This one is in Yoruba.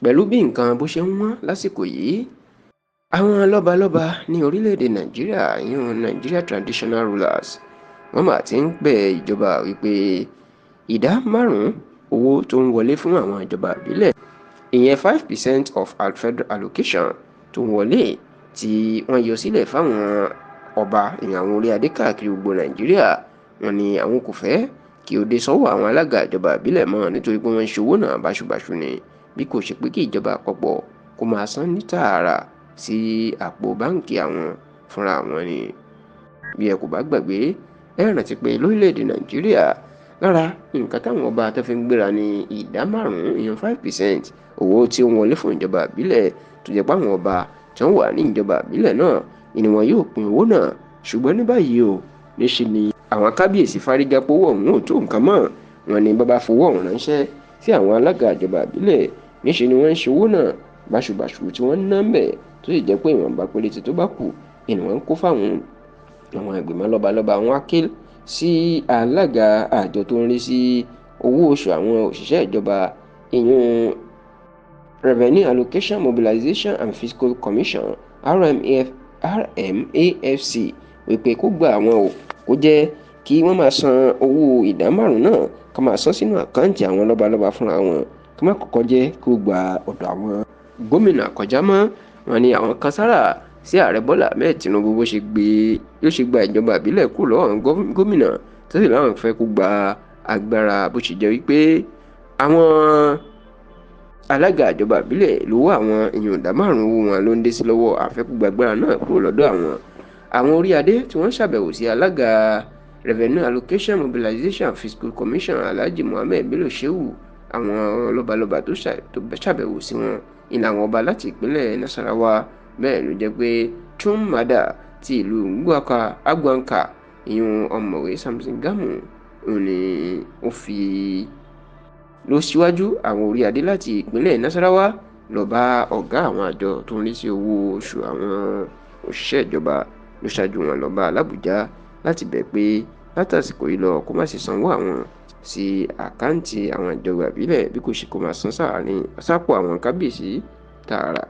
Pẹ̀lú bí nǹkan bó ṣe ń wọ́n lásìkò yìí, àwọn lọ́balọ́ba ní orílẹ̀-èdè Nàìjíríà Nigeria traditional rulers wọ́n mà ti ń bẹ ìjọba wípé ìdá 5 owó tó ń wọlé fún àwọn ìjọba ìbílẹ̀, ìyẹn 5% of federal allocation tó ń wọlé tí wọ́n yọ sílẹ̀ fáwọn ọba àwọn orí adé káàkiri gbogbo Nàìjíríà, wọ́n ní àwọn kò fẹ́ kí ó dé sọ́wọ́ àwọn alága ìjọba ìbílẹ̀ mọ́ nítorí pé wọ́n ń ṣòwò náà báṣubàṣu ni, bí kò ṣe pé kí ìjọba àpapọ̀ kó máa san ní tààrà sí àpò báǹkì àwọn fúnra wọn ni. Bí ẹ kò bá gbàgbé, ẹ rántí pé lórílẹ̀‐èdè Nàìjíríà lára nǹkan táwọn ọba tó fi ń gbéra ní ìdá 5 ìyẹn 5% owó tí ó ń wọlé fún ìjọba ìbílẹ̀, tó jẹ́ pé àwọn ọba tí wọ́n wà ní ìjọba ìbílẹ̀ náà ni wọn yóò pín owó náà. Ṣùgbọ́n ní báyìí o, níṣe ni àwọn kábíyèsí fárígá pé owó ọ̀hún ò tó nǹkan mọ́. Wọn ní bàbá fowó ọ̀hún ránṣẹ́ sí àwọn alága ìjọba ìbílẹ̀, níṣe ni wọ́n ń ṣe owó náà báṣubàṣu tí wọ́n ń ná ń bẹ̀, tó sì jẹ́ pé ìwọ̀nba péréte tó bá kù ni wọ́n ń kó fáwọn àwọn ìgbìmọ̀ lọ́balọ́ba. Wọn á ké sí alága àjọ tó ń rí sí owó oṣù àwọn òṣìṣẹ́ ìjọba, ìyún Revenue Allocation Mobilization and Fiscal Commission RMAFC, wípé kó gba àwọn ò kó jẹ́ kí wọ́n máa san owó ìdá 5 náà ká máa san sínú àkáǹtì àwọn lọ́balọ́ba fúnra wọn, kí má kọ́kọ́ jẹ́ kó gba ọ̀dọ̀ àwọn gómìnà kọjá mọ́. Wọ́n ní àwọn kan sára sí ààrẹ Bọ́lá Ahmed Tinubu bó ṣe gba ìjọba ìbílẹ̀ kúrò lọ́wọ́ àwọn gómìnà tó sì láwọn fẹ́ kó gba agbára, bó ṣe jẹ́ wípé àwọn alága ìjọba ìbílẹ̀ lówó àwọn èèyàn ìdá 5 owó wọn ló ń dé sí lọ́wọ́, àfẹ́kúgba agbára náà kúrò lọ́dọ̀ àwọn orí adé tí wọ́n ṣàbẹ̀wò sí alága Revenue Allocation Mobilization Fiscal Commission Alhaji Mohammed Bello Shehu. Àwọn lọ́balọ́ba tó ṣàbẹ̀wò sí wọn ní àwọn ọba láti ìpínlẹ̀ Nasarawa, bẹ́ẹ̀ ló jẹ́ pé Chukwumada ti ìlú Agwanka, ìyún ọ̀mọ̀wé Samson Gamu ni ó fi lọ síwájú àwọn orí adé láti ìpínlẹ̀ Nasarawa lọ bá ọ̀gá àwọn àjọ tó ń rí sí owó oṣù àwọn òṣìṣẹ́ ìjọba, ló ṣáájú wọn lọ bá l'Àbújá láti bẹ̀ pé látàsìkò yìí lọ kó má ṣe sanwó àwọn sí àkáǹtì àwọn ìjọba ìbílẹ̀, bí kò ṣe kó máa san sápò àwọn kábíyèsí tààrà.